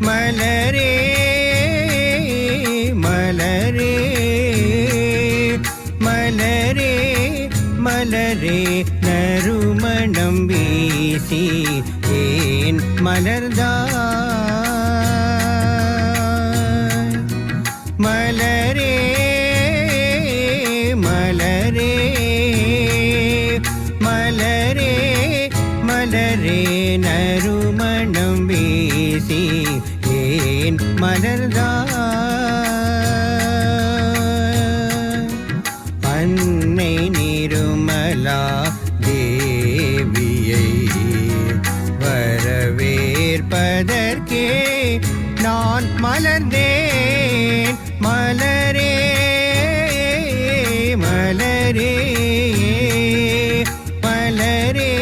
மலரே மலரே மலரே மலரே நறுமணம் வீசி ஏன் மலர்ந்தாய் மலரே மலரே மலரே மலரே நறுமணம் வீசி ஏன் மலர்ந்தாய் அன்னை நிருமலா தேவியை வரவேற்பதற்கே நான் மலர்ந்தேன் மலரே மலரே மலரே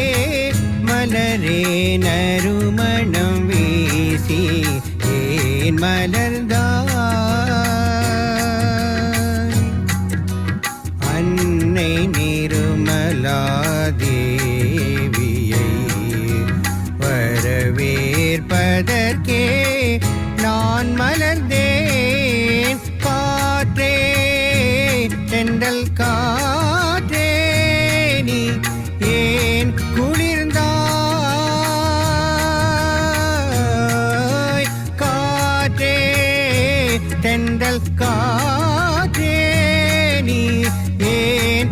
மலரே நறுமணம் வீசி ஏன் மலர்ந்தாய் அன்னை நிருமலா தேவியை வரவேற்பதற்கே நான் மலர்ந்தேன் காற்றே தென்றல் காற்றே நீ ஏன் குளிர்ந்தாய் காற்றே தென்றல் காற்றே நீ ஏன்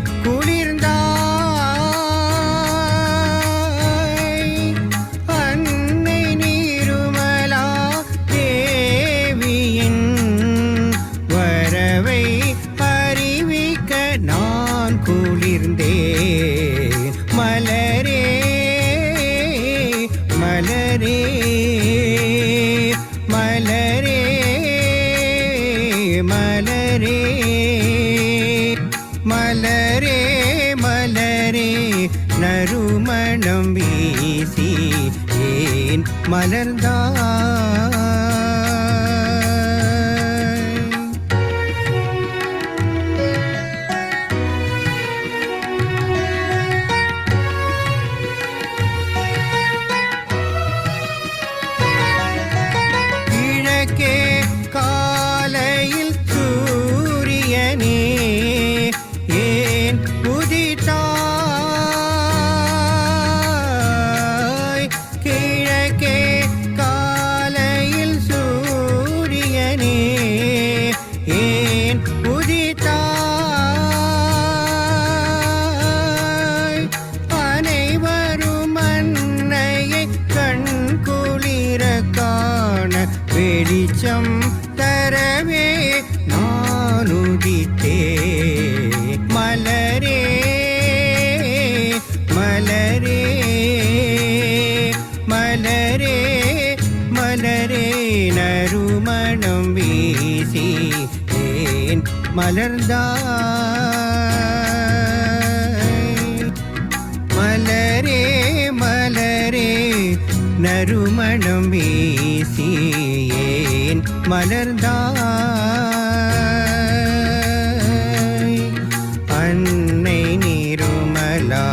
குளிர்ந்தாய் அன்னை நிருமலா தேவியின் வரவை அறிவிக்க நான் குளிர்ந்தேன் மலரே மலரே மலரே மலரே மலரே மலரே நறுமணம் வீசி ஏன் மலர்ந்தாய் கிழக்கே காலையில் சூரியனே ஏன் உதித்தாய் கிழக்கே காலையில் சூரியனே ஏன் உதித்தாய் அனைவரும் அன்னையை கண் குளிர காண வெளிச்சம் தரவே நான் உதித்தேன் மலரே மலரே மலரே மலரே நறுமணம் வீசி ஏன் மலர்ந்தாய் மலரே மலரே நறுமணம் வீசி ஏன் மலர்ந்தாய் அன்னை நிருமலா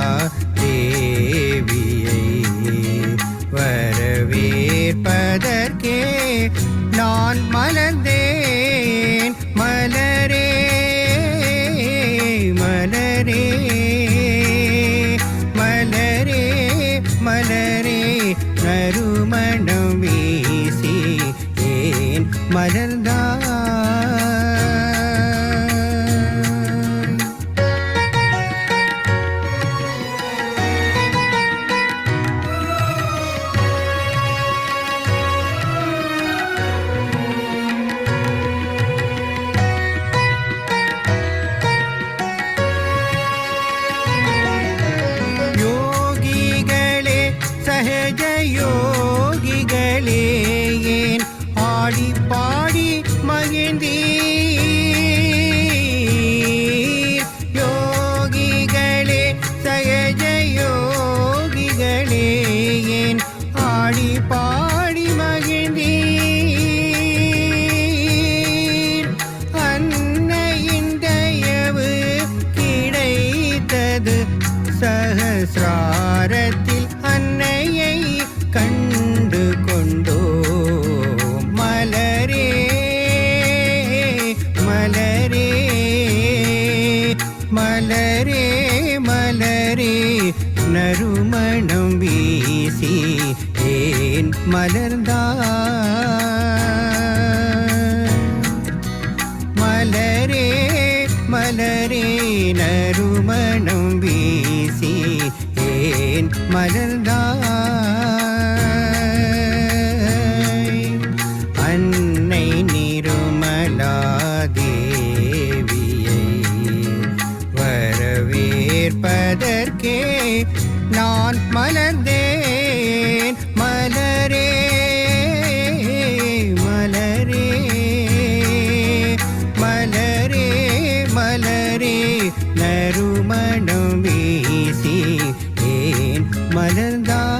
தேவியை வரவேற்பதற்கே நான் மலர்ந்தேன் மலரே மலரே மலரே மலரே நறுமணம் வீசி ஏன் மலர்ந்தாய் யோகிகளே சஹஜயோகிகளே ஏன் ஆடி பாடி மகிழ்ந்தீர் யோகிகளே சஹஜயோகிகளே ஏன் ஆடி பாடி மகிழ்ந்தீர் அன்னையின் தயவு கிடைத்தது சஹஸ்ராரத்தில் அன்னையை கண்டு கொண்டோம் மலரே மலரே நறுமணம் வீசி ஏன் மலர்ந்தாய் அன்னை நிருமலா தேவியை வரவேற்பதற்கே நான் மலர்ந்தேன் மலரே மலரே மலரே மலரே நறுமணம் வீசி ஏன் மலர்ந்தாய்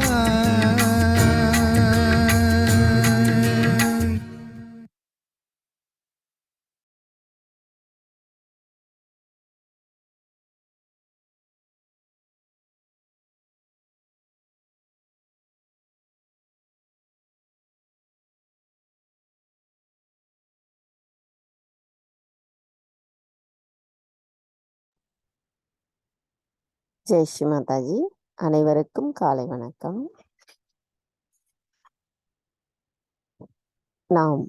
ஜெய் ஸ்ரீ மாதாஜி. அனைவருக்கும் காலை வணக்கம். நாம்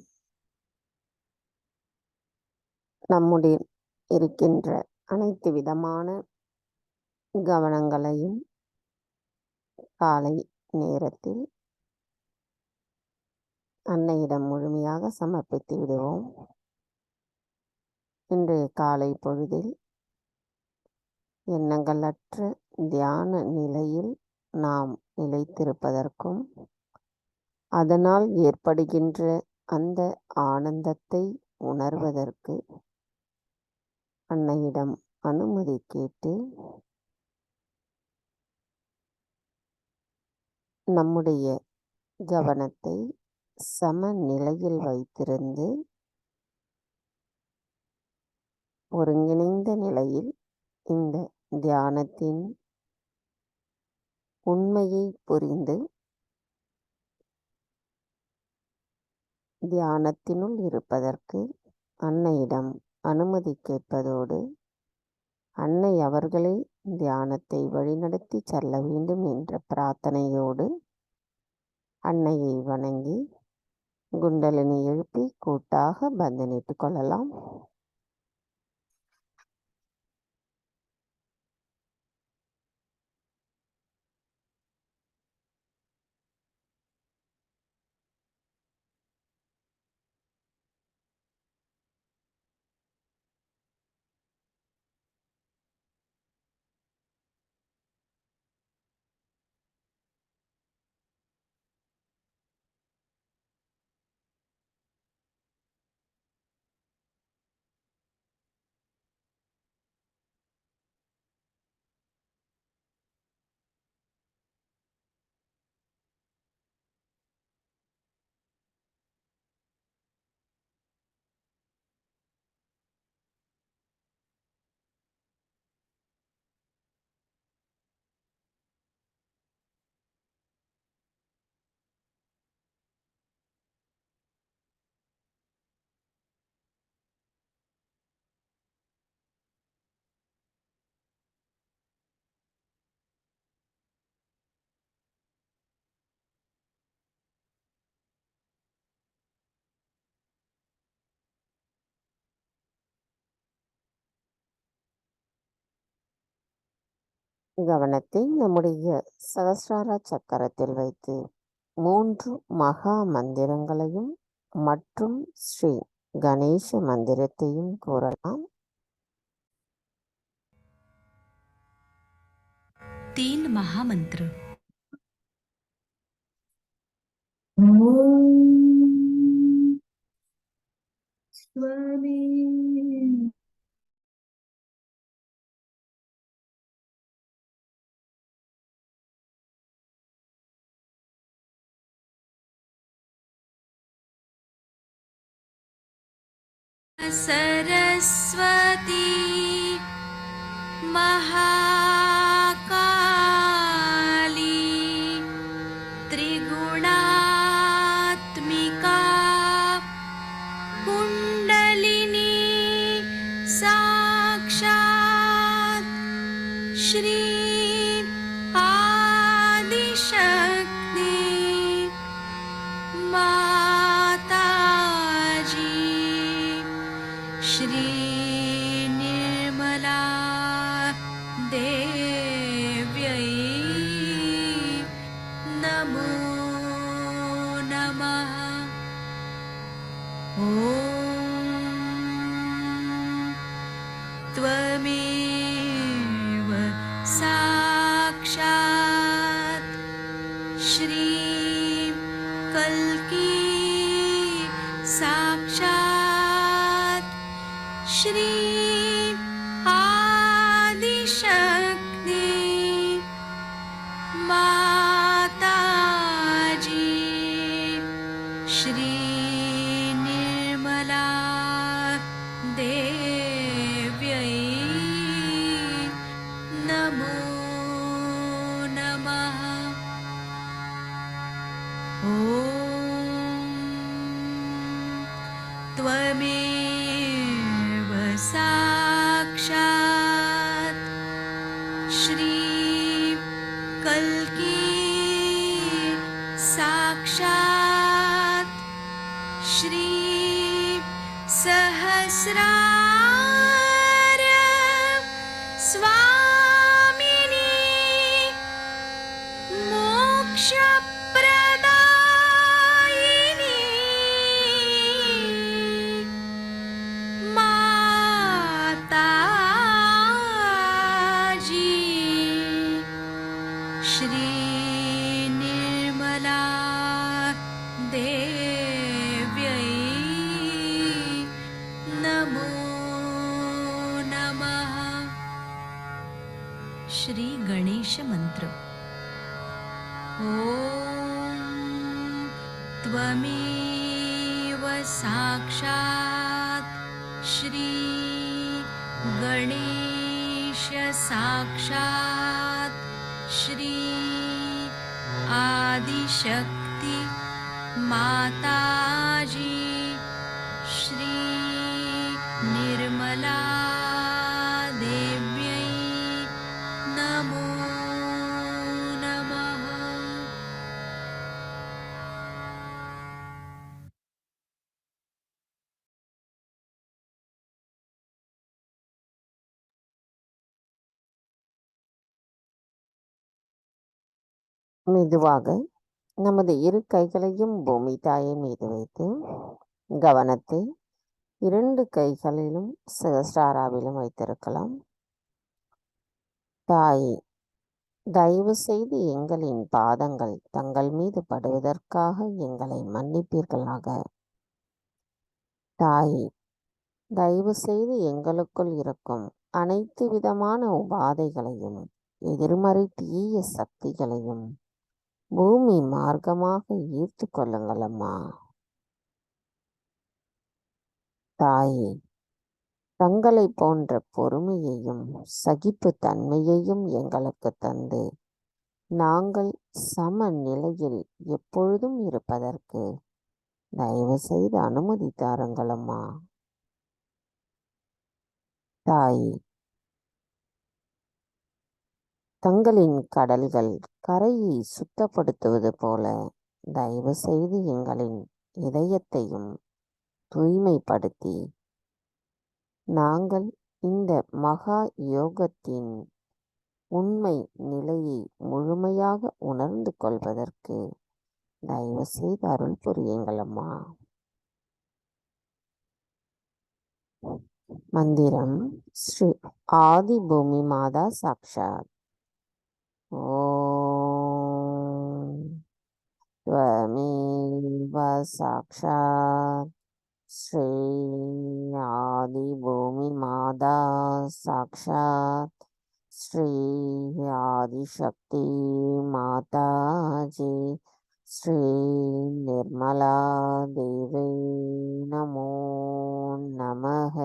நம்முடைய இருக்கின்ற அனைத்து விதமான கவனங்களையும் காலை நேரத்தில் அன்னையிடம் முழுமையாக சமர்ப்பித்து விடுவோம். இன்றைய காலை பொழுதில் எண்ணங்களற்ற தியான நிலையில் நாம் நிலைத்திருப்பதற்கும் அதனால் ஏற்படுகின்ற அந்த ஆனந்தத்தை உணர்வதற்கு அன்னையிடம் அனுமதி கேட்டு நம்முடைய கவனத்தை சமநிலையில் வைத்திருந்து ஒருங்கிணைந்த நிலையில் இந்த தியானத்தின் உண்மையை புரிந்து தியானத்தினுள் இருப்பதற்கு அன்னையிடம் அனுமதி கேட்பதோடு அன்னை அவர்களே தியானத்தை வழிநடத்தி செல்ல வேண்டும் என்ற பிரார்த்தனையோடு அன்னையை வணங்கி குண்டலினி எழுப்பி கூட்டாக பந்தனிட்டுக் கொள்ளலாம். கவனத்தை நம்முடைய சகஸ்ரார சக்கரத்தில் வைத்து 3 மகா மந்திரங்களையும் மற்றும் ஸ்ரீ கணேச மந்திரத்தையும் கூறலாம். 3 महामंत्र. स्वामी सरस्वती महाकाली त्रिगुणात्मिका कुंडलिनी साक्षात् श्री आदिशक्ति श्री निर्मला देव्यै नमो नमः। ॐ त्वमेव साक्षात् श्री कल्की साक्षात् श्री आदिशक्ति माताजी श्री निर्मला देव्यै नमो नमः। ॐ त्वमेव साक्षात् श्री कल्की साक्षात् श्री सहस्रार स्वामिनी मोक्षप्रदायिनी माताजी श्री निर्मला देव्यै नमो नमः। श्री गणेश मंत्र। ॐ त्वमेव साक्षात् श्री गणेश साक्षात् श्री आदिशक्ति माताजी श्री निर्मला देव्यै नमो नमः। மெதுவாக நமது இரு கைகளையும் பூமி தாயின் மீது வைத்து கவனத்தை 2 கைகளிலும் சஹஸ்ராராவிலும் வைத்திருக்கலாம். தாயே, தயவு செய்து எங்களின் பாதங்கள் தங்கள் மீது படுவதற்காக எங்களை மன்னிப்பீர்களாக. தாயே, தயவு செய்து எங்களுக்குள் இருக்கும் அனைத்து விதமான உபாதைகளையும் எதிர்மறை தீய சக்திகளையும் பூமி மார்க்கமாக ஈர்த்து கொள்ளுங்கள் அம்மா. தாயே, தங்களை போன்ற பொறுமையையும் சகிப்பு தன்மையையும் எங்களுக்கு தந்து நாங்கள் சமநிலையில் எப்பொழுதும் இருப்பதற்கு தயவு செய்து அனுமதி தாருங்கள் அம்மா. தாயே, தங்களின் கடல்கள் கரையை சுத்தப்படுத்துவது போல தயவு செய்து எங்களின் இதயத்தையும் தூய்மைப்படுத்தி நாங்கள் இந்த மகா யோகத்தின் உண்மை நிலையை முழுமையாக உணர்ந்து கொள்வதற்கு தயவு செய்து அருள் புரியுங்கள் அம்மா. மந்திரம் ஸ்ரீ ஆதி பூமி மாதா சாக்ஷாத். ஓம் त्वमेव साक्षात् श्री आदि भूमि माता साक्षात् श्री आदिशक्ति माताजी श्री निर्मला देवी नमो नमः.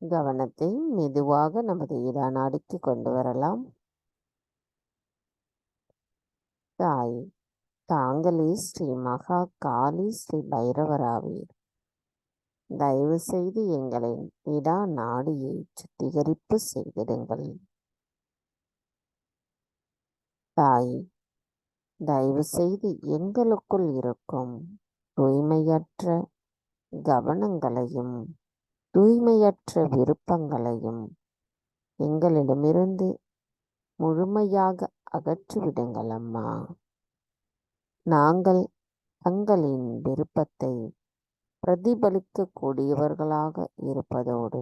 கவனத்தை மெதுவாக நமது இடநாடிக்கு கொண்டு வரலாம். தாய், தாங்களே ஸ்ரீ மகா காளி ஸ்ரீ பைரவராவீர். தயவு செய்து எங்களின் இடா நாடியை சுத்திகரிப்பு செய்திடுங்கள். தாய், தயவு செய்து எங்களுக்குள் இருக்கும் தூய்மையற்ற கவனங்களையும் தூய்மையற்ற விருப்பங்களையும் எங்களிடமிருந்து முழுமையாக அகற்றிவிடுங்கள் அம்மா. நாங்கள் தங்களின் விருப்பத்தை பிரதிபலிக்க கூடியவர்களாக இருப்பதோடு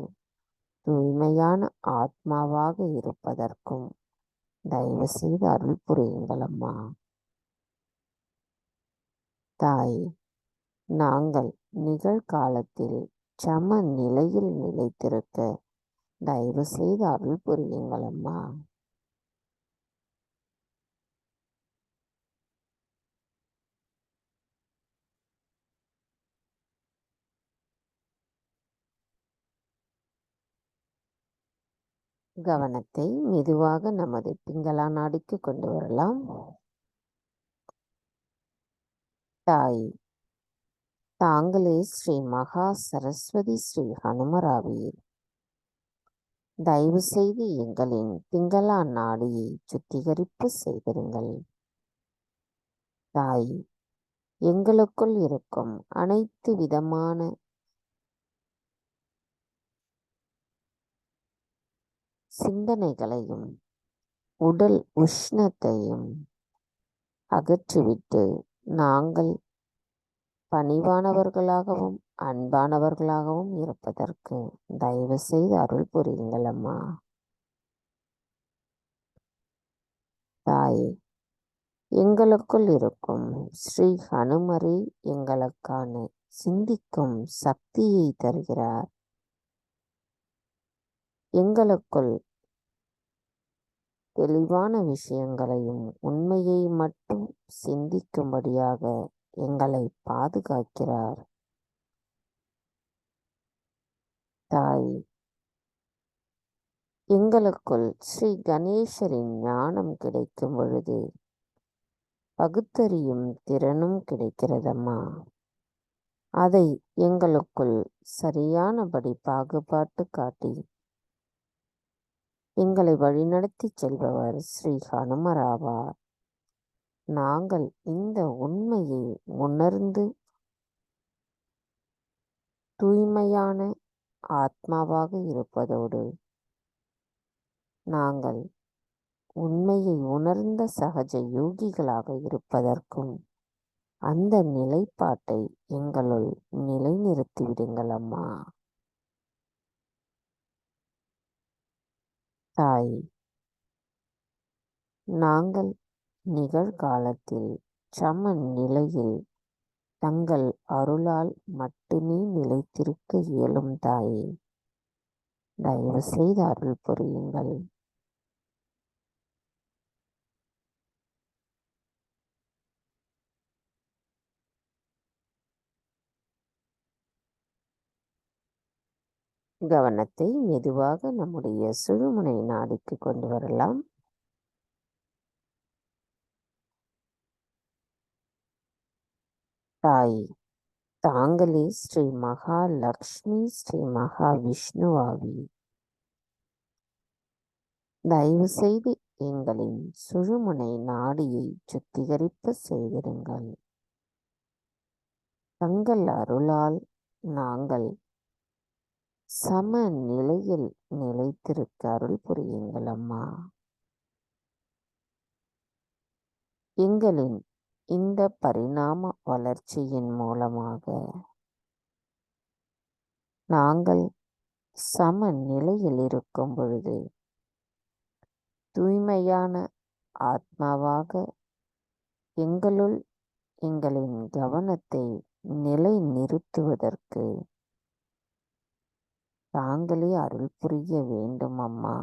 தூய்மையான ஆத்மாவாக இருப்பதற்கும் தயவு செய்து அருள் புரியுங்கள் அம்மா. தாய், நாங்கள் நிகழ்காலத்தில் சம நிலையில் நிலைத்திருக்க தயவு செய்து அருள் புரியுங்கள் அம்மா. கவனத்தை மெதுவாக நமது பிங்களா நாடிக்கு கொண்டு வரலாம். தாய், தாங்களே ஸ்ரீ மகா சரஸ்வதி ஸ்ரீ ஹனுமராவீர். தயவு செய்து எங்களின் பிங்களா நாடியை சுத்திகரிப்பு செய்திருங்கள். தாய், எங்களுக்குள் இருக்கும் அனைத்து விதமான சிந்தனைகளையும் உடல் உஷ்ணத்தையும் அகற்றிவிட்டு நாங்கள் பணிவானவர்களாகவும் அன்பானவர்களாகவும் இருப்பதற்கு தயவு செய்து அருள் புரியுங்கள் அம்மா. தாயே, எங்களுக்குள் இருக்கும் ஸ்ரீ ஹனுமரே எங்களுக்கான சிந்திக்கும் சக்தியை தருகிறார். எங்களுக்குள் தெளிவான விஷயங்களையும் உண்மையை மட்டும் சிந்திக்கும்படியாக எங்களை பாதுகாக்கிறார். தாய், எங்களுக்குள் ஸ்ரீ கணேசரின் ஞானம் கிடைக்கும் பொழுது பகுத்தறியும் திறனும் கிடைக்கிறதம்மா. அதை எங்களுக்குள் சரியானபடி பாகுபாட்டு காட்டி எங்களை வழிநடத்தி செல்பவர் ஸ்ரீ ஹனுமராவார். நாங்கள் இந்த உண்மையை உணர்ந்து தூய்மையான ஆத்மாவாக இருப்பதோடு நாங்கள் உண்மையை உணர்ந்த சகஜ யோகிகளாக இருப்பதற்கும் அந்த நிலைப்பாட்டை எங்களுள் நிலைநிறுத்திவிடுங்கள் அம்மா. தாய், நாங்கள் நிகழ்காலத்தில் சம நிலையில் தங்கள் அருளால் மட்டுமே நிலைத்திருக்க இயலும் தாயே. தயவு செய்து அருள் புரியுங்கள். கவனத்தை மெதுவாக நம்முடைய சுழுமுனை நாடிக்கு கொண்டு வரலாம். தாய், தாங்களே ஸ்ரீ மகாலக்ஷ்மி ஸ்ரீ மகா விஷ்ணுவாவி. தயவு செய்து எங்களின் சுழுமுனை நாடியை சுத்திகரிப்பு செய்திருங்கள். தங்கள் அருளால் நாங்கள் சம நிலையில் நிலைத்திருக்க அருள் புரியுங்கள் அம்மா. எங்களின் இந்த பரிணாம வளர்ச்சியின் மூலமாக நாங்கள் சம நிலையில் இருக்கும் பொழுது தூய்மையான ஆத்மாவாக எங்களுள் எங்களின் கவனத்தை நிலை நிறுத்துவதற்கு தாங்களே அருள் புரிய வேண்டும் அம்மா.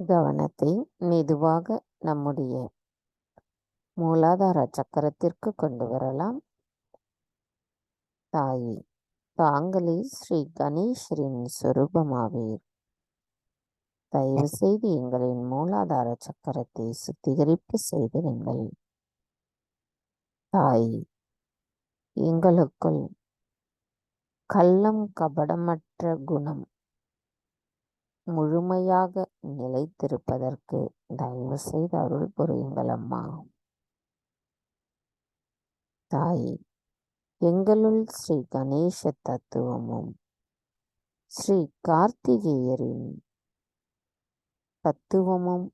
கவனத்தை மெதுவாக நம்முடைய மூலாதார சக்கரத்திற்கு கொண்டு வரலாம். தாயே, தாங்களே ஸ்ரீ கணேசரின் சொரூபமாவீர். தயவு செய்து எங்களின் மூலாதார சக்கரத்தை சுத்திகரிப்பு செய்திருங்கள். தாயே, எங்களுக்குள் கள்ளம் கபடமற்ற குணம் முழுமையாக நிலைத்திருப்பதற்கு தயவு செய்து அருள் புரியுங்கள் அம்மா. தாயே, எங்களுள் ஸ்ரீ கணேச தத்துவமும் ஸ்ரீ கார்த்திகேயரின் தத்துவமும்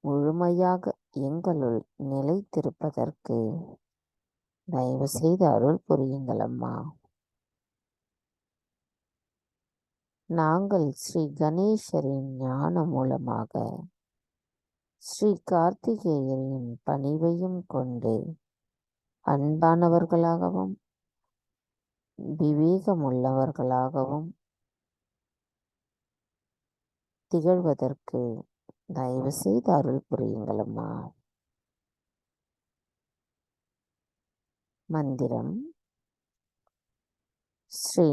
முழுமையாக எங்களுள் நிலைத்திருப்பதற்கு தயவு செய்து அருள் புரியுங்கள் அம்மா. நாங்கள் ஸ்ரீ கணேசரின் ஞான மூலமாக ஸ்ரீ கார்த்திகேயரின் பணிவையும் கொண்டு அன்பானவர்களாகவும் விவேகமுள்ளவர்களாகவும் திகழ்வதற்கு தயவு செய்து அருள் புரியுங்கள் அம்மா. மந்திரம் ஸ்ரீ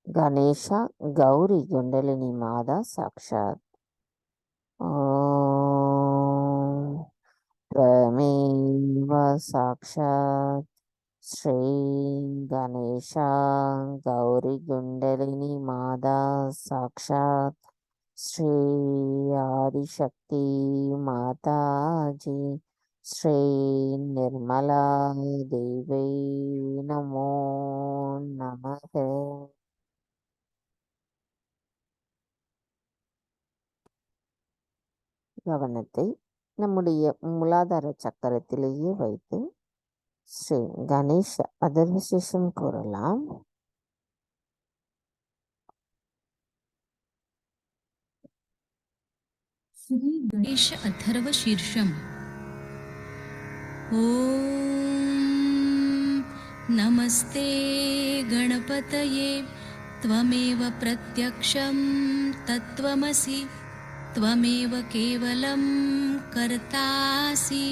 கணேஷா கௌரி குண்டலினி மாதா சாக்ஷாத். ஓம் त्वमेव साक्षात् श्री गणेशा गौरी कुंडलिनी माता साक्षात् श्री आदिशक्ति माता जी श्री निर्मला देवी नमो नमः. கவனத்தை நம்முடைய மூலாதார சக்கரத்திலேயே வைத்து ஸ்ரீ கணேஷ அதர்வசேஷம் கூறலாம். श्री गणेश अथर्व शीर्षम. ओम नमस्ते गणपतये त्वमेव प्रत्यक्षं तत्त्वमसि त्वमेव केवलं कर्तासि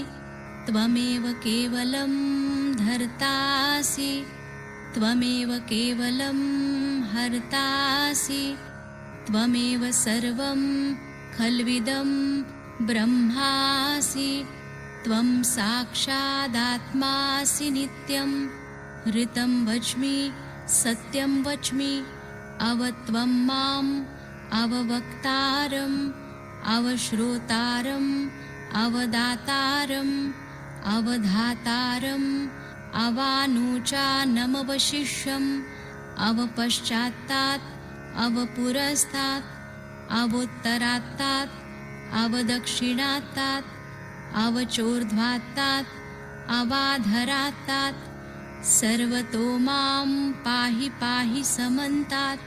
त्वमेव केवलं धर्तासि त्वमेव केवलं हर्तासि त्वमेव सर्वं खल्विदं ब्रह्मासि त्वं साक्षादात्मासि नित्यं ऋतं वच्मि सत्यं वच्मि अवत्वं माम् अववक्तारम् अवश्रोतारम् अवदातारम् अवधातारम् अवानुचानमवशिष्यम् अवपश्चात्तात् अवपुरस्तात् अवोत्तरात्तात् अवदक्षिणात्तात् अवचोर्ध्वात्तात् अवाधरात्तात् सर्वतो मां पाहि पाहि समन्तात्.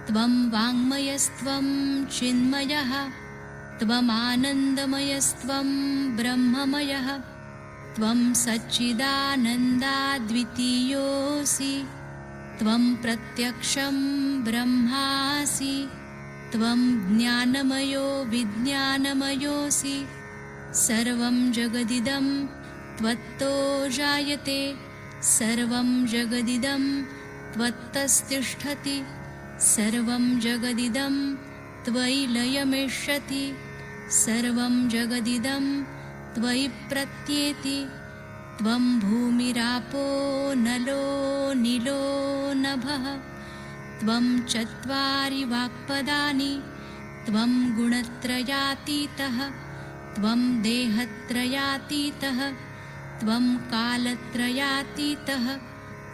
त्वं वाङ्मयस्त्वं चिन्मयः त्वमानन्दमयस्त्वं ब्रह्ममयः त्वं सच्चिदानन्दाद्वितीयोऽसि त्वं प्रत्यक्षं ब्रह्मासि त्वं ज्ञानमयो विज्ञानमयोऽसि सर्वं जगदिदं त्वत्तो जायते सर्वं जगदिदं त्वत्तस्तिष्ठति सर्वं जगदिदं त्वयि लयमेष्यति सर्वं जगदिदं त्वयि प्रत्येति त्वं भूमिरापो नलो नीलो नभः त्वं चत्वारि वाक्पदानि त्वं गुणत्रयातीतः त्वं देहत्रयातीतः त्वं कालत्रयातीतः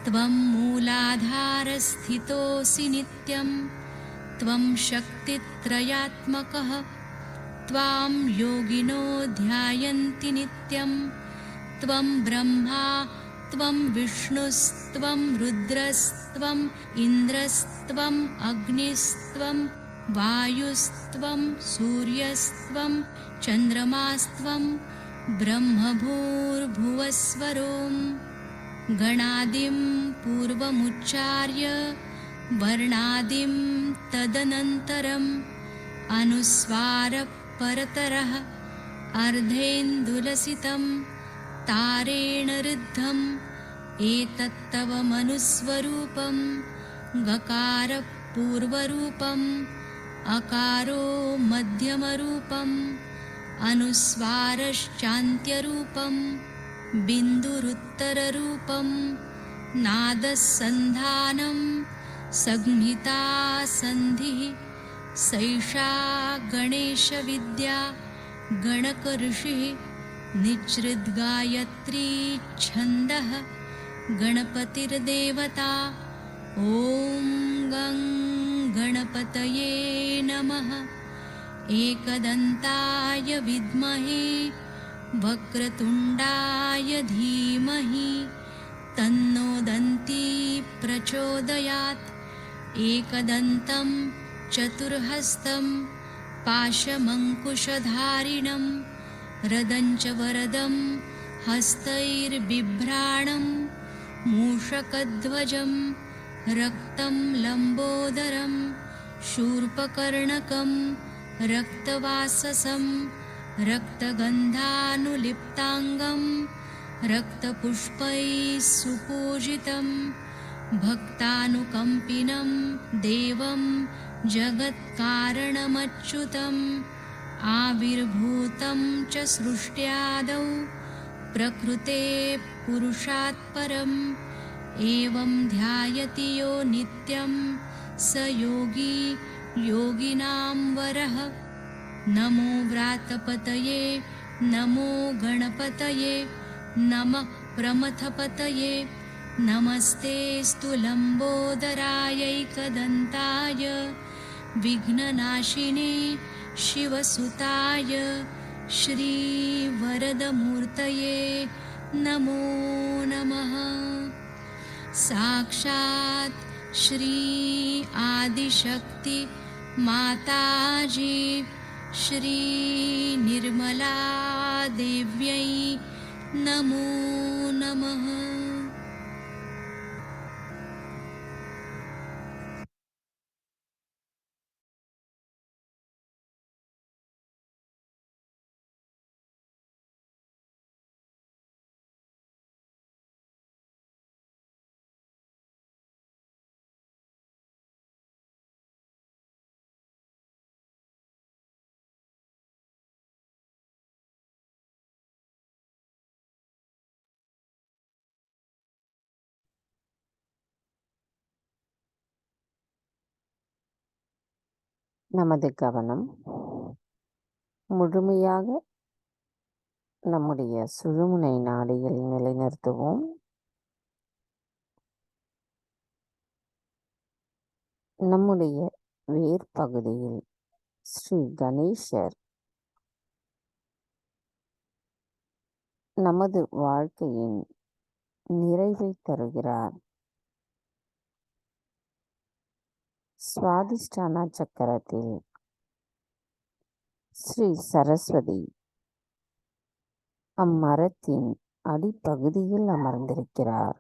त्वं मूलाधारस्थितोऽसि नित्यं त्वं शक्तित्रयात्मकः त्वां योगिनो ध्यायन्ति नित्यं त्वं ब्रह्मा त्वं विष्णुस्त्वं रुद्रस्त्वम् इन्द्रस्त्वम् अग्निस्त्वं वायुस्त्वं सूर्यस्त्वं चन्द्रमास्त्वं ब्रह्मभूर्भुवस्वरों गणादिं पूर्वमुच्चार्य वर्णादिं तदनन्तरम् अनुस्वारः परतरः अर्धेन्दुलसितं तारेण ऋद्धम् एतत्तव मनुस्वरूपं गकारपूर्वरूपम् अकारो मध्यमरूपम् अनुस्वारश्चान्त्यरूपं बिन्दुरुत्तररूपं नादसन्धानं संहिता सन्धिः सैषा गणेशविद्या गणकऋषिः निच्छृद्गायत्री छन्दः गणपतिर्देवता ॐ गं गणपतये नमः। एकदन्ताय विद्महे वक्रतुण्डाय धीमहि तन्नो दन्ती प्रचोदयात्। एकदन्तं चतुर्हस्तं पाशमङ्कुशधारिणं रदञ्च वरदं हस्तैर्बिभ्राणं मूषकध्वजं रक्तं लम्बोदरं शूर्पकर्णकं रक्तवाससं रक्तगन्धानुलिप्ताङ्गं रक्तपुष्पैः सुपूजितं भक्तानुकम्पिनं देवं जगत्कारणमच्युतम् आविर्भूतं च सृष्ट्यादौ प्रकृते पुरुषात् परम् एवं ध्यायति यो नित्यं स योगी योगिनां वरः। नमो व्रातपतये नमो गणपतये नमः प्रमथपतये नमस्तेऽस्तु लम्बोदरायैकदन्ताय विघ्ननाशिने शिवसुताय श्रीवरदमूर्तये नमो नमः। साक्षात् श्री आदिशक्ति माताजी श्री निर्मला देव्यै नमो नमः। நமது கவனம் முழுமையாக நம்முடைய சுழுமுனை நாடியில் நிலைநிறுத்துவோம். நம்முடைய வேர்பகுதியில் ஸ்ரீ கணேசர் நமது வாழ்க்கையின் நிறைவை தருகிறார். சுவாதிஷ்டான சக்கரத்தில் ஸ்ரீ சரஸ்வதி அம்மரத்தின் அடிப்பகுதியில் அமர்ந்திருக்கிறார்.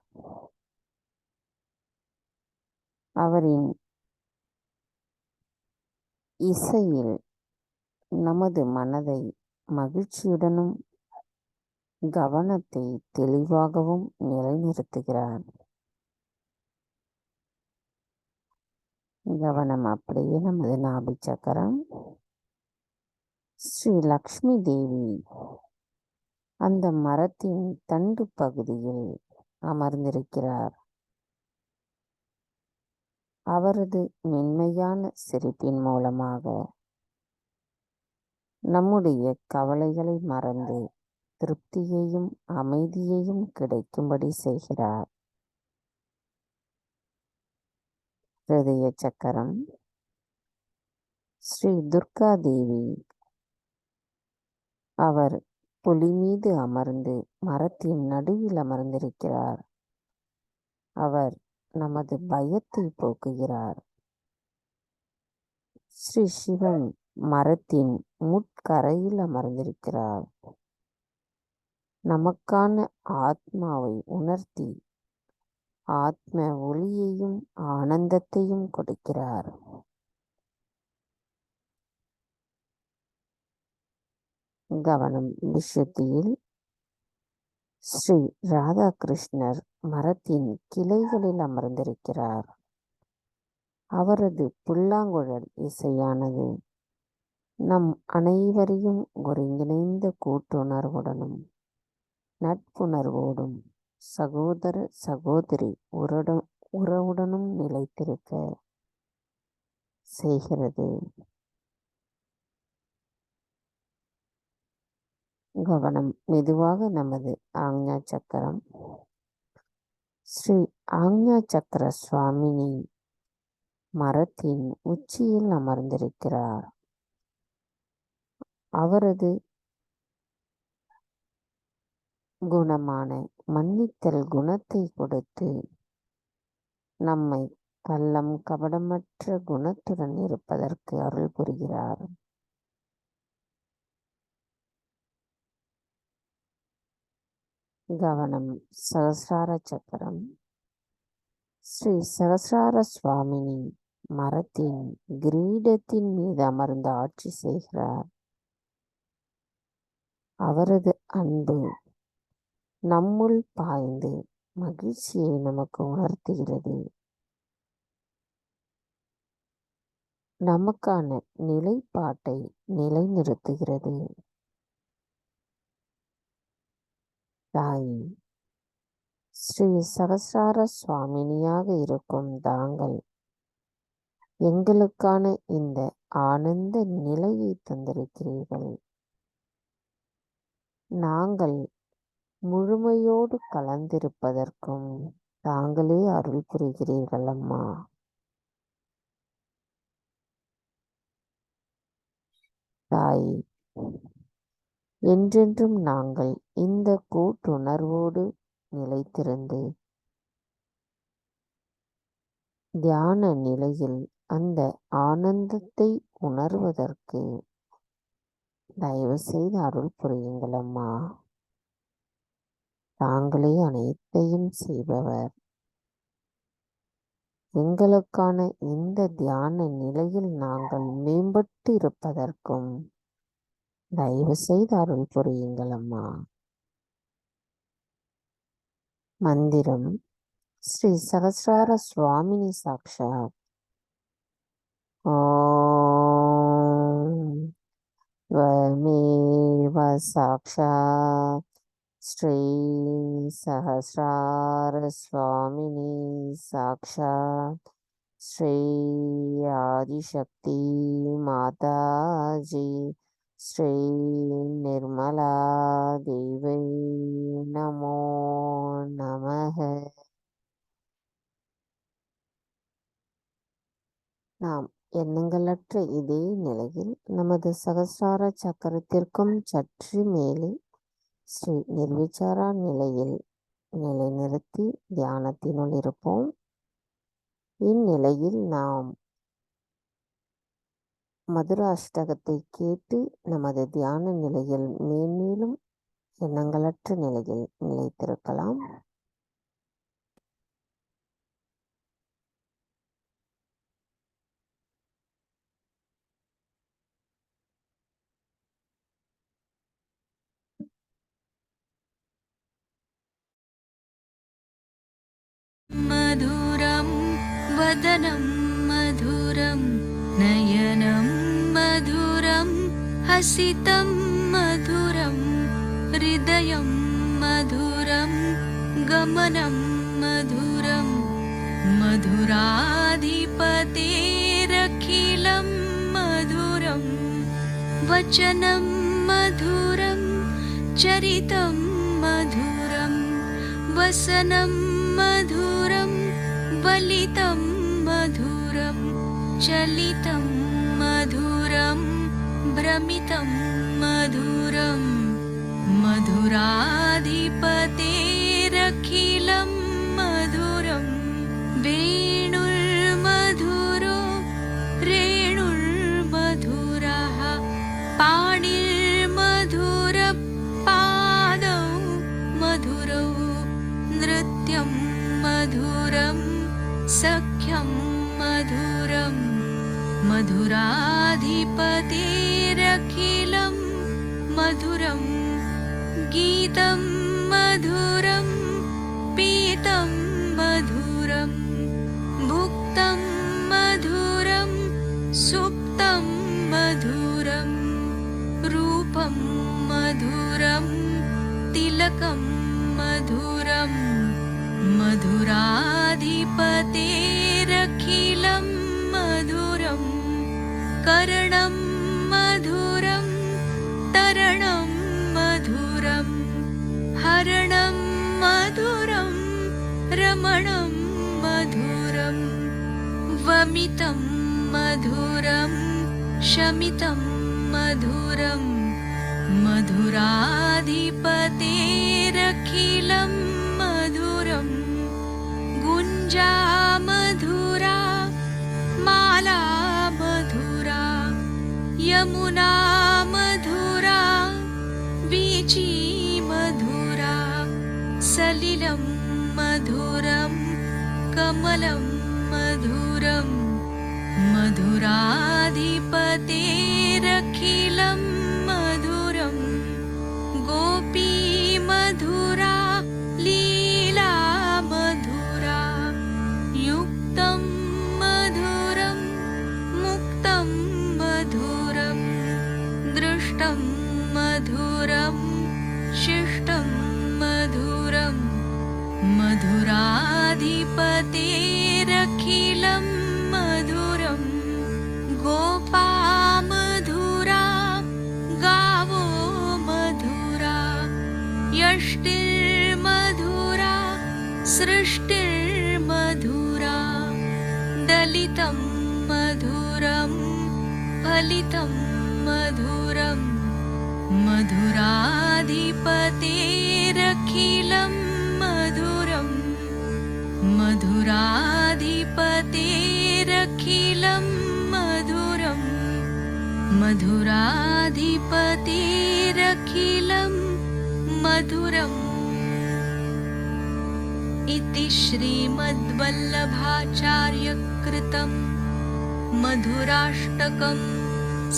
அவரின் இசையில் நமது மனதை மகிழ்ச்சியுடனும் கவனத்தை தெளிவாகவும் நிலைநிறுத்துகிறார். கவனம் அப்படியே நமது நாபி சக்கரம். ஸ்ரீ லக்ஷ்மி தேவி அந்த மரத்தின் தண்டு பகுதியில் அமர்ந்திருக்கிறார். அவரது மென்மையான சிரிப்பின் மூலமாக நம்முடைய கவலைகளை மறந்து திருப்தியையும் அமைதியையும் கிடைக்கும்படி செய்கிறார். ஹிருதய சக்கரம். ஸ்ரீ துர்கா தேவி அவர் புலி மீது அமர்ந்து மரத்தின் நடுவில் அமர்ந்திருக்கிறார். அவர் நமது பயத்தை போக்குகிறார். ஸ்ரீ சிவன் மரத்தின் முட்கரையில் அமர்ந்திருக்கிறார். நமக்கான ஆத்மாவை உணர்த்தி ஆத்ம ஒளியையும் ஆனந்தத்தையும் கொடுக்கிறார். கவனம். விசுத்தியில் ஸ்ரீ ராதாகிருஷ்ணர் மரத்தின் கிளைகளில் அமர்ந்திருக்கிறார். அவரது புல்லாங்குழல் இசையானது நம் அனைவரையும் ஒருங்கிணைந்த கூட்டுணர்வுடனும் நட்புணர்வோடும் சகோதர சகோதரி உறவுடனும் நிலைத்திருக்க செய்கிறது. கவனம். மெதுவாக நமது ஆக்ஞா சக்கரம். ஸ்ரீ ஆக்ஞா சக்கர சுவாமினி மரத்தின் உச்சியில் அமர்ந்திருக்கிறார். அவரது குணமான மன்னித்தல் குணத்தை கொடுத்து நம்மை கள்ளம் கபடமற்ற குணத்துடன் இருப்பதற்கு அருள் புரிகிறார். கவனம். சகசிரார சக்கரம். ஸ்ரீ சகசிரார சுவாமினி மரத்தின் கிரீடத்தின் மீது அமர்ந்து ஆட்சி செய்கிறார். அவரது அன்பு நம்முள் பாய்ந்து மகிழ்ச்சியை நமக்கு உணர்த்துகிறது. நமக்கான நிலைப்பாட்டை நிலைநிறுத்துகிறது. தாய் ஸ்ரீ சகசிரார சுவாமினியாக இருக்கும் தாங்கள் எங்களுக்கான இந்த ஆனந்த நிலையை தந்திருக்கிறீர்கள். நாங்கள் முழுமையோடு கலந்திருப்பதற்கும் தாங்களே அருள் புரிகிறீர்கள் அம்மா. தாய், என்றென்றும் நாங்கள் இந்த கூட்டுணர்வோடு நிலைத்திருந்து தியான நிலையில் அந்த ஆனந்தத்தை உணர்வதற்கு தயவு செய்து அருள் புரியுங்கள் அம்மா. தாங்களே அனைத்தையும் செய்பவர். எங்களுக்கான இந்த தியான நிலையில் நாங்கள் மேம்பட்டு இருப்பதற்கும் தயவு செய்து அருள் புரியுங்கள் அம்மா. மந்திரம். ஸ்ரீ சகசிரார சுவாமினி சாக்ஷாத். ஓம் त्वमेव साक्षात् श्री सहस्रार स्वामिनी साक्षात् श्री आदिशक्ति माताजी श्री निर्मला देवी नमो नमः. நாம் எண்ணங்களற்ற இதே நிலையில் நமது சகசிரார சக்கரத்திற்கும் சற்று மேலே ஸ்ரீ நிர்விச்சாரா நிலையில் நிலைநிறுத்தி தியானத்தினுள் இருப்போம். இந்நிலையில் நாம் மதுராஷ்டகத்தை கேட்டு நமது தியான நிலையில் மேன்மேலும் எண்ணங்களற்ற நிலையில் நிலைத்திருக்கலாம். मधुरं वदनं मधुरं नयनं मधुरं हसितं मधुरं हृदयं मधुरं गमनं मधुरं मधुराधिपतेरखिलं मधुरं वचनं मधुरं चरितं मधुरं वसनं मधुरं वलितं मधुरं चलितं मधुरं भ्रमितं मधुरं मधुराधिपतेरखिलं मधुरं वेणुर्मधुरो रेणुर्मधुरः पाणिर्मधुरपादौ मधुरौ नृत्यं मधुरं सख्यं मधुरं मधुराधिपतेरखिलं मधुरं गीतं मधुरं पीतं मधुरं भुक्तं मधुरं सुप्तं मधुरं रूपं मधुरं तिलकं मधुरं मधुराधिपतेरखिलं मधुरं करणं मधुरं तरणं मधुरं हरणं मधुरं रमणं मधुरं वमितं मधुरं शमितं मधुरं मधुराधिपतेरखिलं मधुरं गुञ्जा मधुरा माला मधुरा यमुना मधुरा वीची मधुरा सलिलं मधुरं कमलं मधुरं मधुराधिपतेरखिलं मधुरं गोपी मधुरा लीला मधुरा युक्तं मधुरं मुक्तं मधुरं दृष्टं मधुरं शिष्टं मधुरं मधुराधिपतेरखिलं मधुरं गोपा मधुरा गावो मधुरा यष्टिर्मधुरा सृष्टिर्मधुरा दलितं मधुरं फलितं मधुरं मधुराधिपतेरखिलं मधुरं मधुराधिपतेरखिलं मधुरं मधुराधिपतेरखिलं मधुरम् इति श्रीमद्वल्लभाचार्यकृतं मधुराष्टकं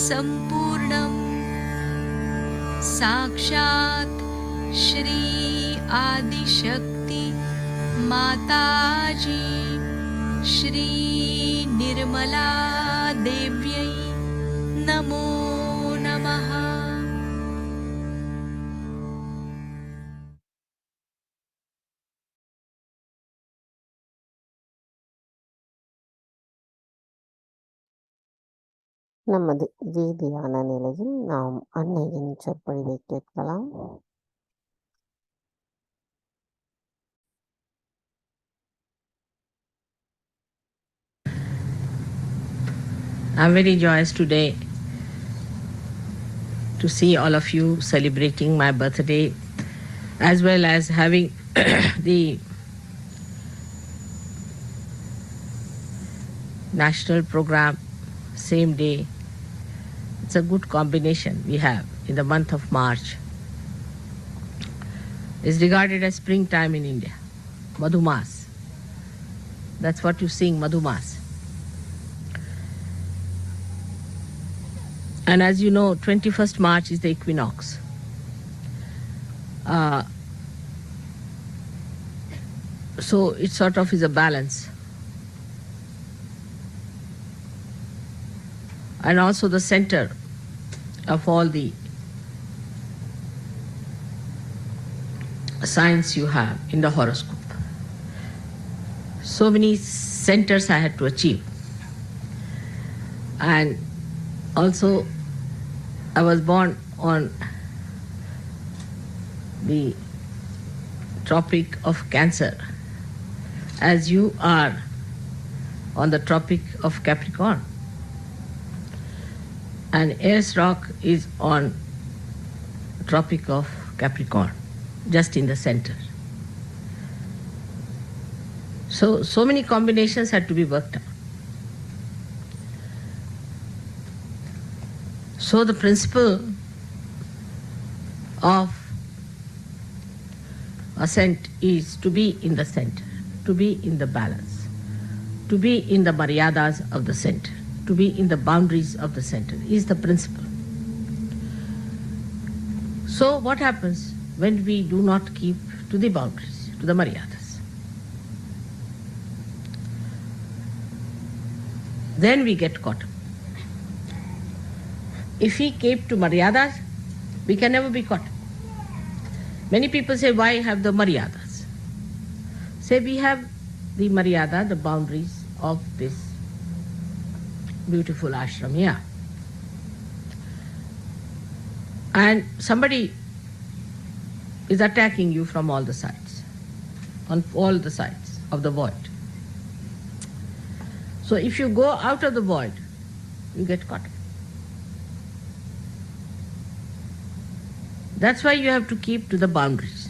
सम्पूर्णम् साक्षात् श्री आदिशक्ति माताजी श्री निर्मला देव्यै नमो नमः। நமது வீதியான நிலையில் நாம் அன்னையின் சொற்பொழிவை கேட்கலாம். I'm very joyous today to see all of you celebrating my birthday, as well as having the national program same day. It's a good combination we have in the month of March. It's regarded as springtime in India, Madhumas. That's what you sing, Madhumas. And as you know, 21st March is the equinox. So it sort of is a balance. And also the center of all the signs you have in the horoscope. So many centers I had to achieve. And also I was born on the Tropic of Cancer, as you are on the Tropic of Capricorn. And Aries rock is on Tropic of Capricorn, just in the center. So many combinations had to be worked out. So the principle of ascent is to be in the center, to be in the balance, to be in the maryadas of the center, to be in the boundaries of the center is the principle. So what happens when we do not keep to the boundaries, to the maryadas? Then we get caught up. If we keep to maryadas, we can never be caught up. Many people say, why have the maryadas? Say we have the maryada, the boundaries of this beautiful ashram here. And somebody is attacking you from all the sides, on all the sides of the void. So if you go out of the void, you get caught up. That's why you have to keep to the boundaries.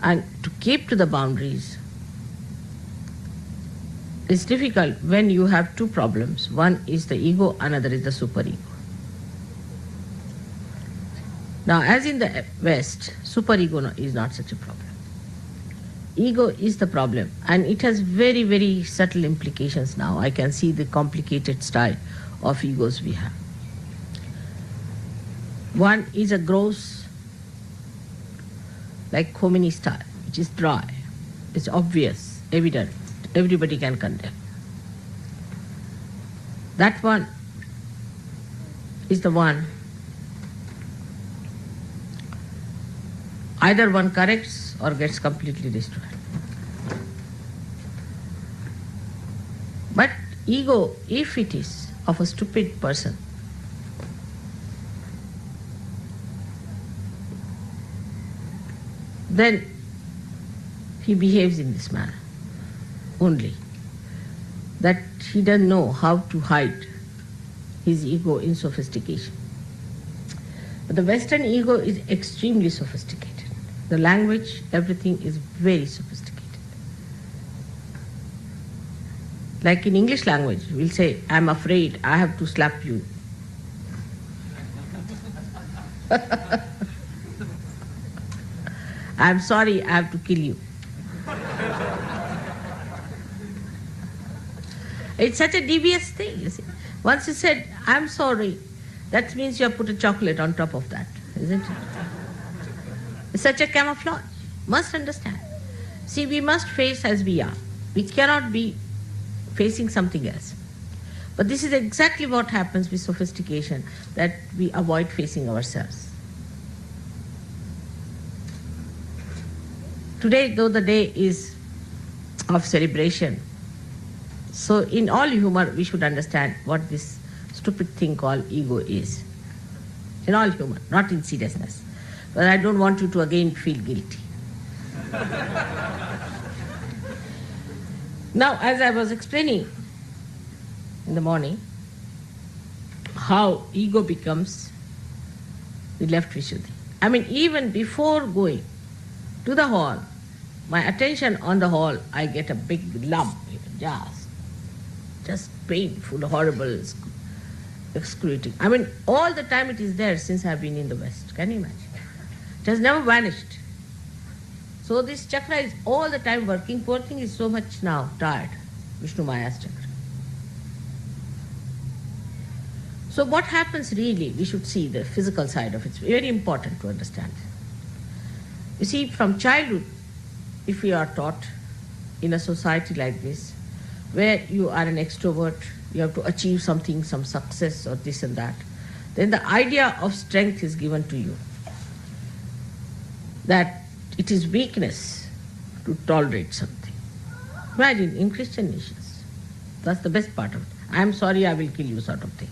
And to keep to the boundaries is difficult when you have two problems. One is the ego, another is the superego. Now, as in the West, superego is not such a problem. Ego is the problem, and it has very, very subtle implications now. I can see the complicated style of egos we have. One is a gross, like Khomeini style, which is dry, it's obvious, evident, everybody can condemn. That one is the one, either one corrects or gets completely destroyed. But ego, if it is of a stupid person, then he behaves in this manner only, that he doesn't know how to hide his ego in sophistication. But the Western ego is extremely sophisticated. The language, everything is very sophisticated. Like in English language, we'll say, I'm afraid I have to slap you. I'm sorry, I have to kill you. It's such a devious thing, you see. Once you said, I'm sorry, that means you have put a chocolate on top of that, isn't it? It's such a camouflage. Must understand. See, we must face as we are. We cannot be facing something else. But this is exactly what happens with sophistication, that we avoid facing ourselves. Today, though the day is of celebration, so in all humor we should understand what this stupid thing called ego is. In all humor, not in seriousness. But I don't want you to again feel guilty. Now, as I was explaining in the morning, how ego becomes the left Vishuddhi. I mean, even before going to the hall, my attention on the hall, I get a big lump, just painful, horrible, excruciating. I mean, all the time it is there since I've been in the West. Can you imagine? It has never vanished. So this chakra is all the time working. Poor thing is so much now tired, Vishnu Maya's chakra. So what happens really, we should see the physical side of it. It's very important to understand. You see, from childhood, if we are taught in a society like this, where you are an extrovert, you have to achieve something, some success or this and that, then the idea of strength is given to you. That it is weakness to tolerate something. Imagine, in Christian nations, that's the best part of it. I'm sorry, I will kill you sort of thing.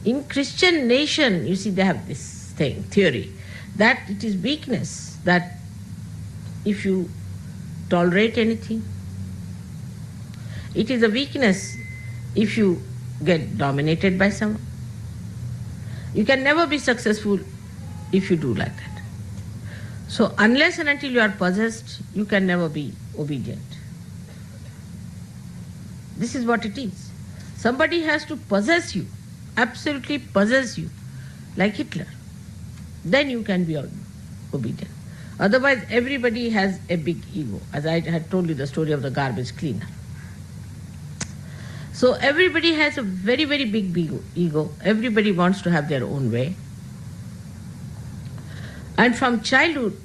In Christian nation, you see, they have this thing, theory, that it is weakness, that if you tolerate anything, it is a weakness if you get dominated by someone. You can never be successful if you do like that. So unless and until you are possessed, you can never be obedient. This is what it is. Somebody has to possess you, absolutely possess you, like Hitler. Then you can be obedient. Otherwise, everybody has a big ego, as I had told you the story of the garbage cleaner. So everybody has a very, very big ego. Everybody wants to have their own way. And from childhood,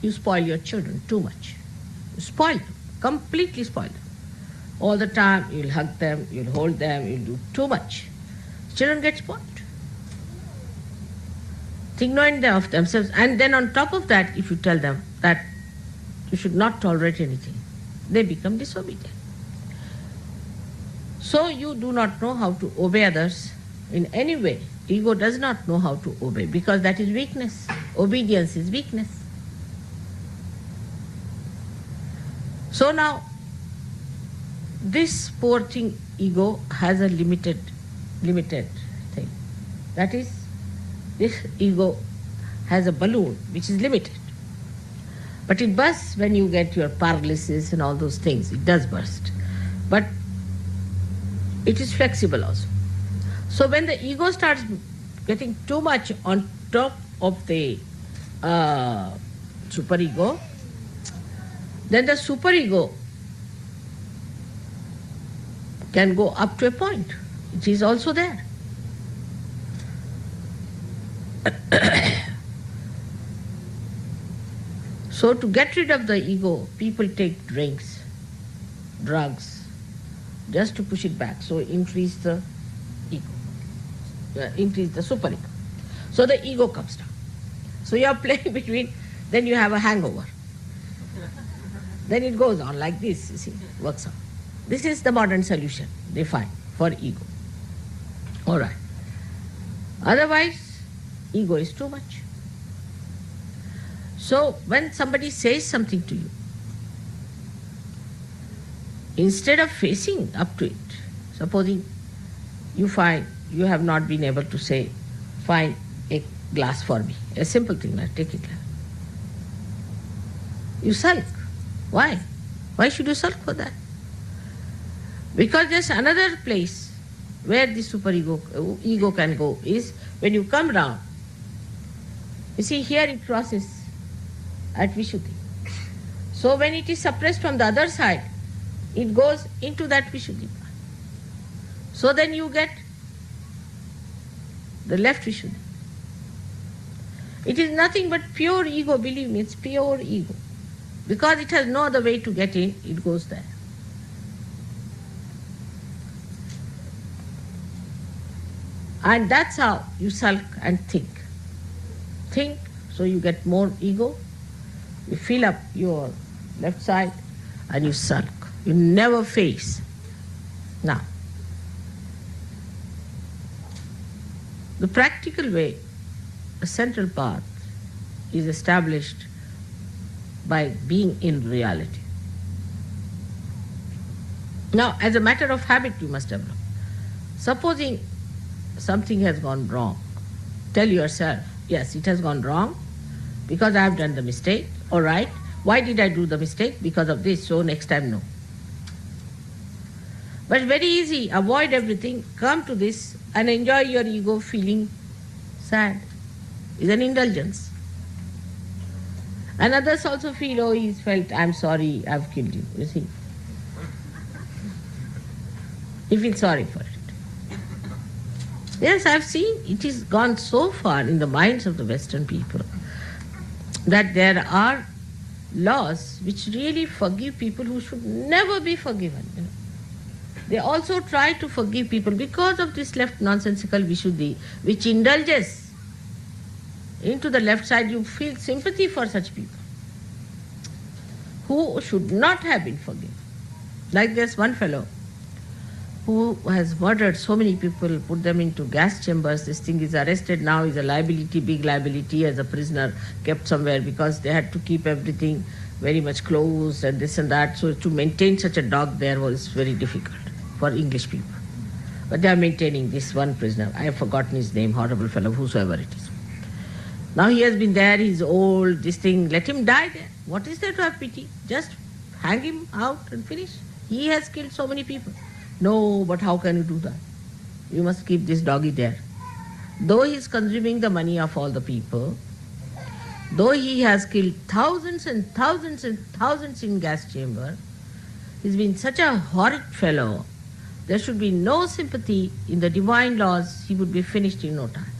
you spoil your children too much. You spoil them, completely spoil them. All the time, you'll hug them, you'll hold them, you'll do too much. Children get spoiled. Think no end of themselves. And then on top of that, if you tell them that you should not tolerate anything, they become disobedient. So you do not know how to obey others in any way. Ego does not know how to obey because that is weakness. Obedience is weakness. So now, this poor thing, ego, has a limited thing. That is, this ego has a balloon which is limited. But it bursts when you get your paralysis and all those things. It does burst. But it is flexible also. So when the ego starts getting too much on top of the superego, then the superego can go up to a point. It is also there. So to get rid of the ego, people take drinks, drugs, just to push it back. So increase the ego, increase the superego. So the ego comes down. So you are playing between, then you have a hangover. Then it goes on like this, you see, works out. This is the modern solution they find for ego. All right. Otherwise, ego is too much. So when somebody says something to you, instead of facing up to it, supposing you find you have not been able to say, find a glass for me, a simple thing, like take it. You sulk. Why? Why should you sulk for that? Because there's another place where the ego can go is when you come round. You see, here it crosses at Vishuddhi. So when it is suppressed from the other side, it goes into that Vishuddhi. So then you get the left Vishuddhi. It is nothing but pure ego, believe me, it's pure ego. Because it has no other way to get in, it goes there. And that's how you sulk and think. Think, so you get more ego, you fill up your left side and you sulk. You never face. Now, the practical way, a central path, is established by being in reality. Now, as a matter of habit, you must develop. Supposing something has gone wrong, tell yourself, yes, it has gone wrong because I have done the mistake. All right, why did I do the mistake? Because of this, so next time no. But very easy, avoid everything, come to this and enjoy your ego feeling sad. It's an indulgence. And others also feel, oh, he's felt, I'm sorry, I've killed you, you see. You feel sorry for it. Yes, I've seen it has gone so far in the minds of the Western people that there are laws which really forgive people who should never be forgiven. You know. They also try to forgive people because of this left nonsensical Vishuddhi, which indulges into the left side. You feel sympathy for such people who should not have been forgiven. Like there's one fellow who has murdered so many people, put them into gas chambers. This thing is arrested now, is a liability, big liability, as a prisoner kept somewhere because they had to keep everything very much closed and this and that. So to maintain such a dog there was very difficult for English people. But they are maintaining this one prisoner. I have forgotten his name, horrible fellow, whosoever it is. Now he has been there, he's old, this thing, let him die there. What is there to have pity? Just hang him out and finish. He has killed so many people. No, but how can you do that? You must keep this doggy there. Though he is consuming the money of all the people, though he has killed thousands and thousands and thousands in gas chamber, he's been such a horrid fellow, there should be no sympathy in the divine laws, he would be finished in no time.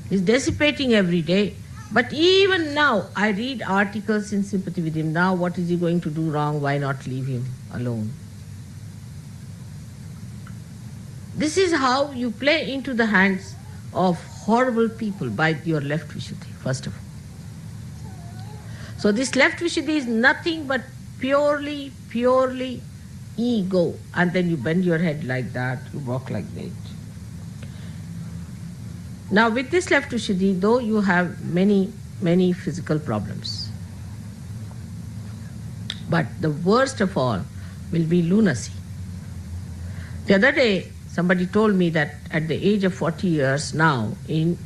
He's dissipating every day. But even now, I read articles in sympathy with him. Now, what is he going to do wrong? Why not leave him alone? This is how you play into the hands of horrible people by your left Vishuddhi, first of all. So this left Vishuddhi is nothing but purely ego. And then you bend your head like that, you walk like that. Now with this left Vishuddhi, though you have many physical problems, but the worst of all will be lunacy. The other day, somebody told me that at the age of 40 years now in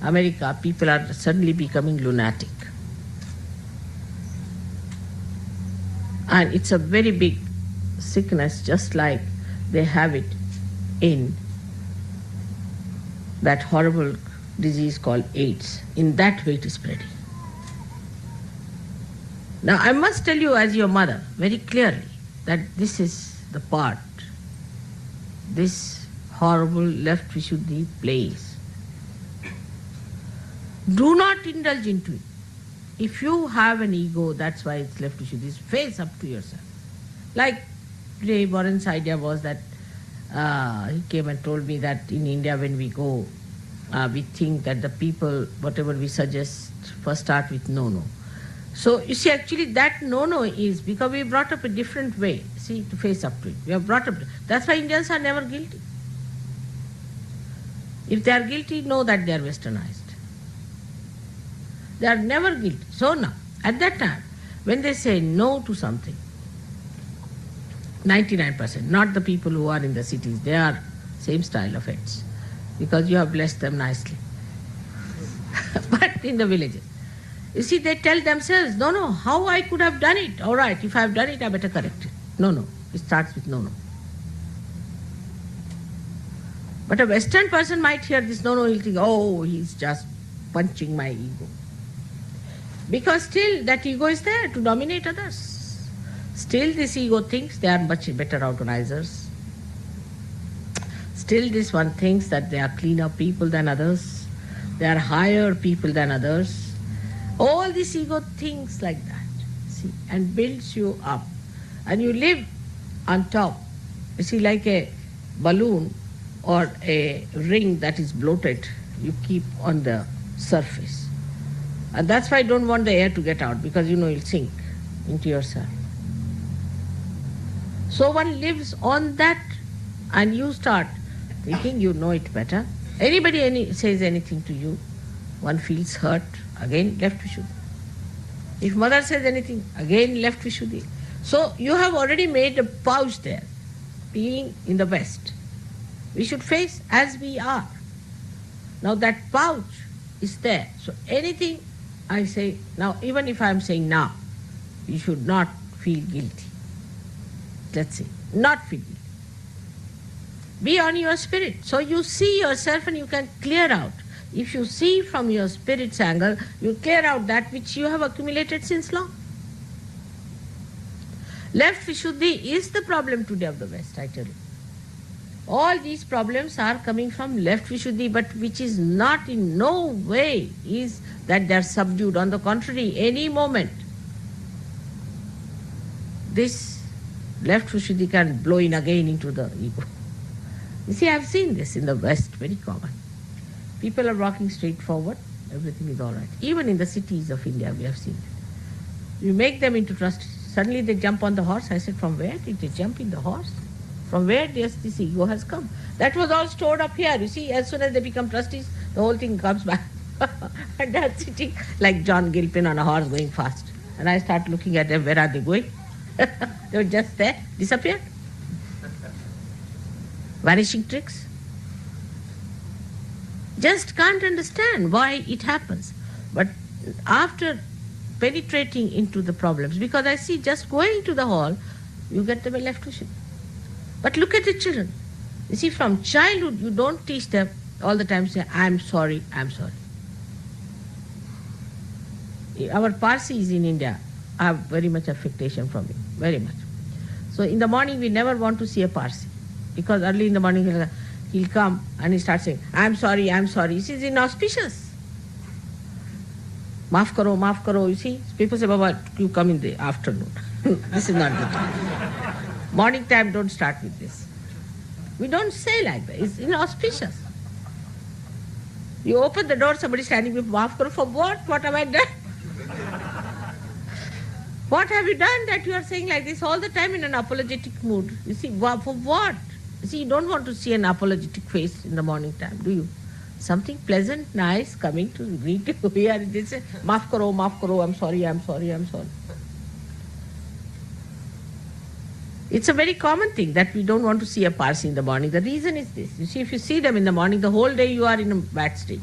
America, people are suddenly becoming lunatic. And it's a very big sickness, just like they have it in that horrible disease called AIDS. In that way it is spreading. Now I must tell you as your mother very clearly that this is the part this horrible left Vishuddhi plays. Do not indulge into it. If you have an ego, that's why it's left Vishuddhi, face up to yourself. Like today Warren's idea was that he came and told me that in India when we go, we think that the people, whatever we suggest, first start with no. So you see, actually that no is because we brought up a different way, see, to face up to it. We have brought up, that's why Indians are never guilty. If they are guilty, know that they are westernized. They are never guilty. So now, at that time, when they say no to something, 99%, not the people who are in the cities, they are same style of heads, because you have blessed them nicely. But in the villages, you see, they tell themselves, no, how I could have done it? All right, if I have done it, I better correct it. No, it starts with no. But a Western person might hear this no, he'll think, oh, he's just punching my ego. Because still that ego is there to dominate others. Still this ego thinks they are much better organizers. Still this one thinks that they are cleaner people than others. They are higher people than others. All this ego thinks like that, see, and builds you up. And you live on top, you see, like a balloon or a ring that is bloated, you keep on the surface. And that's why I don't want the air to get out, because you'll sink into yourself. So one lives on that, and you start thinking you know it better. Anybody says anything to you, one feels hurt, again left Vishuddhi. If mother says anything, again left Vishuddhi. So you have already made a pouch there, being in the West. We should face as we are. Now that pouch is there. So anything I say, now even if I am saying now, you should not feel guilty. Let's say, not feel guilty. Be on your spirit. So you see yourself and you can clear out. If you see from your spirit's angle, you clear out that which you have accumulated since long. Left Vishuddhi is the problem today of the West, I tell you. All these problems are coming from left Vishuddhi, but which is not in no way is that they are subdued. On the contrary, any moment, this left Vishuddhi can blow in again into the ego. You see, I have seen this in the West, very common. People are walking straight forward, everything is all right. Even in the cities of India, we have seen it. You make them into trustees. Suddenly they jump on the horse. I said, from where did they jump in the horse? From where this ego has come? That was all stored up here. You see, as soon as they become trustees, the whole thing comes back. And they're sitting like John Gilpin on a horse going fast. And I start looking at them, where are they going? They were just there, disappeared. Vanishing tricks. Just can't understand why it happens. But after penetrating into the problems, because I see just going to the hall, you get them a left Vishuddhi. But look at the children. You see, from childhood, you don't teach them all the time say, I'm sorry, I'm sorry. Our Parsis in India have very much affectation from it, very much. So in the morning, we never want to see a Parsi, because early in the morning, He'll come and he starts saying, I'm sorry, I'm sorry. This is inauspicious. Maaf karo, you see. People say, Baba, you come in the afternoon. This is not good. Morning time, don't start with this. We don't say like that. It's inauspicious. You open the door, somebody standing with maaf karo, for what? What have I done? What have you done that you are saying like this all the time in an apologetic mood? You see, for what? You see, you don't want to see an apologetic face in the morning time, do you? Something pleasant, nice, coming to greet you here. And they say, maaf karo, I'm sorry, I'm sorry, I'm sorry. It's a very common thing that we don't want to see a Parsi in the morning. The reason is this. You see, if you see them in the morning, the whole day you are in a bad state.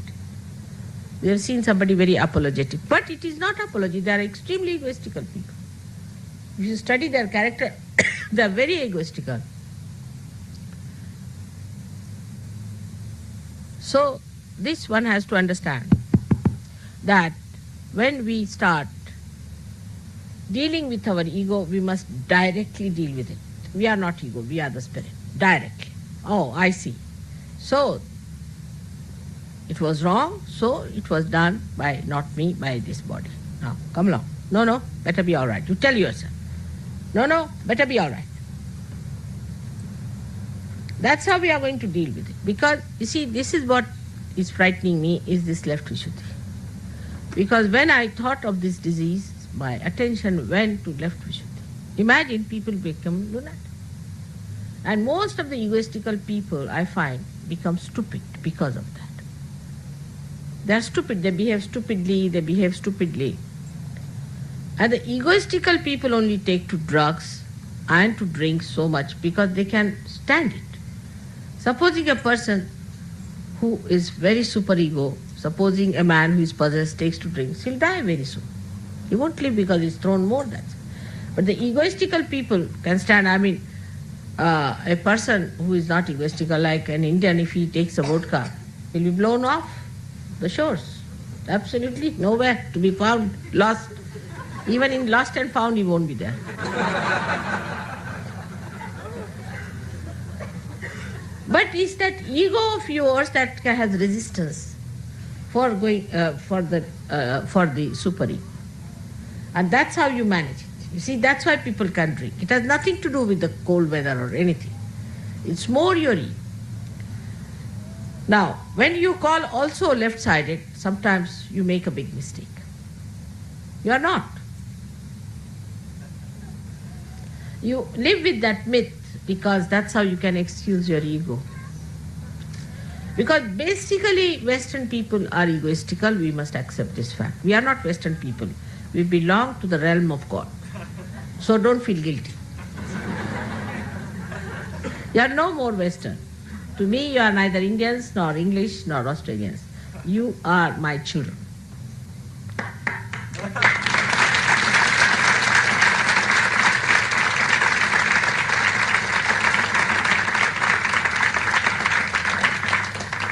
We have seen somebody very apologetic. But it is not apology. They are extremely egoistical people. If you study their character, they are very egoistical. So, this one has to understand that when we start dealing with our ego, we must directly deal with it. We are not ego, we are the spirit. Directly. Oh, I see. So, it was wrong, so it was done by not me, by this body. Now, come along. No, better be all right. You tell yourself. No, better be all right. That's how we are going to deal with it. Because, you see, this is what is frightening me, is this left Vishuddhi. Because when I thought of this disease, my attention went to left Vishuddhi. Imagine people become lunatic. And most of the egoistical people, I find, become stupid because of that. They are stupid, they behave stupidly. And the egoistical people only take to drugs and to drink so much because they can stand it. Supposing a person who is very superego, supposing a man who is possessed takes to drinks, he'll die very soon. He won't live because he's thrown more, that's it. But the egoistical people can stand. A person who is not egoistical, like an Indian, if he takes a vodka, he'll be blown off the shores. Absolutely nowhere to be found, lost. Even in lost and found, he won't be there. But it's that ego of yours that has resistance for going for the superego, and that's how you manage it. You see, that's why people can drink. It has nothing to do with the cold weather or anything. It's more your ego. Now, when you call also left-sided, sometimes you make a big mistake. You are not. You live with that myth because that's how you can excuse your ego. Because basically Western people are egoistical, we must accept this fact. We are not Western people. We belong to the realm of God. So don't feel guilty. You are no more Western. To me, you are neither Indians, nor English, nor Australians. You are my children.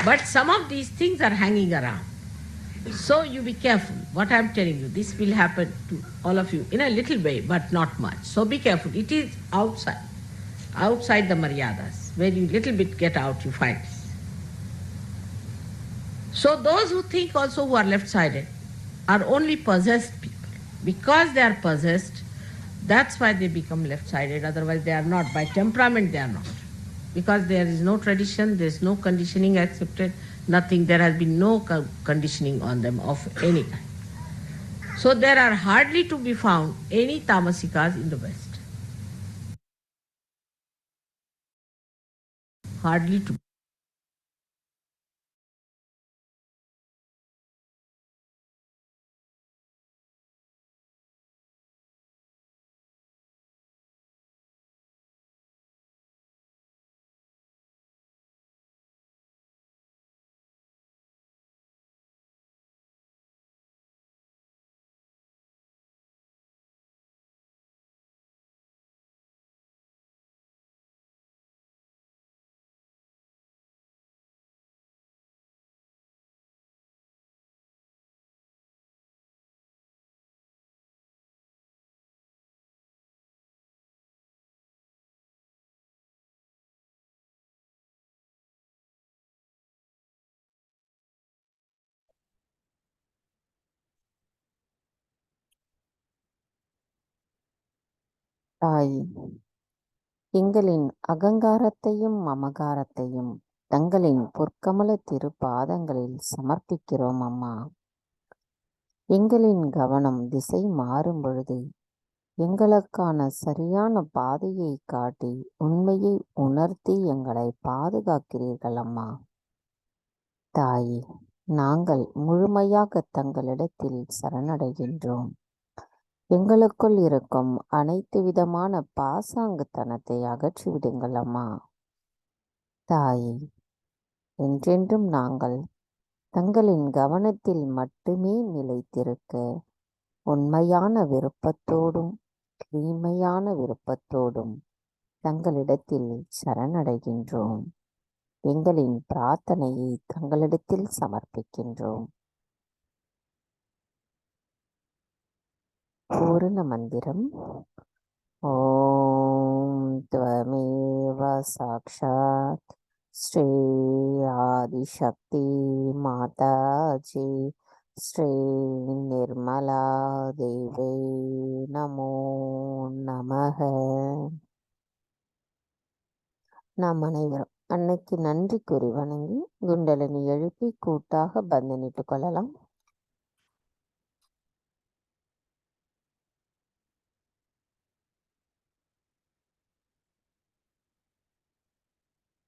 But some of these things are hanging around. So you be careful. What I am telling you, this will happen to all of you in a little way, but not much. So be careful. It is outside the maryadas. Where you little bit get out, you find this. So those who think also who are left-sided are only possessed people. Because they are possessed, that's why they become left-sided. Otherwise they are not. By temperament they are not. Because there is no tradition, there is no conditioning accepted, nothing. There has been no conditioning on them of any kind. So there are hardly to be found any tamasikas in the West. Hardly to தாய், எங்களின் அகங்காரத்தையும் மமகாரத்தையும் தங்களின் பொற்கமல திருப்பாதங்களில் சமர்ப்பிக்கிறோம் அம்மா. எங்களின் கவனம் திசை மாறும் பொழுது எங்களுக்கான சரியான பாதையை காட்டி உண்மையை உணர்த்தி எங்களை பாதுகாக்கிறீர்கள் அம்மா. தாயே, நாங்கள் முழுமையாக தங்களிடத்தில் சரணடைகின்றோம். எங்களுக்குள் இருக்கும் அனைத்து விதமான பாசாங்குத்தனத்தை அகற்றிவிடுங்கள் அம்மா. தாயே, என்றென்றும் நாங்கள் தங்களின் கவனத்தில் மட்டுமே நிலைத்திருக்க உண்மையான விருப்பத்தோடும் தூய்மையான விருப்பத்தோடும் தங்களிடத்தில் சரணடைகின்றோம். எங்களின் பிரார்த்தனையை தங்களிடத்தில் சமர்ப்பிக்கின்றோம். பூரண மந்திரம். ஓம் த்வமேவ சாக்ஷாத் ஸ்ரீ ஆதிசக்தி மாதாஜி ஸ்ரீ நிர்மலா தேவே நமோ நமக. நாம் அனைவரும் அன்னைக்கு நன்றி கூறி வணங்கி குண்டலினி எழுப்பி கூட்டாக பந்தனிட்டுக் கொள்ளலாம்.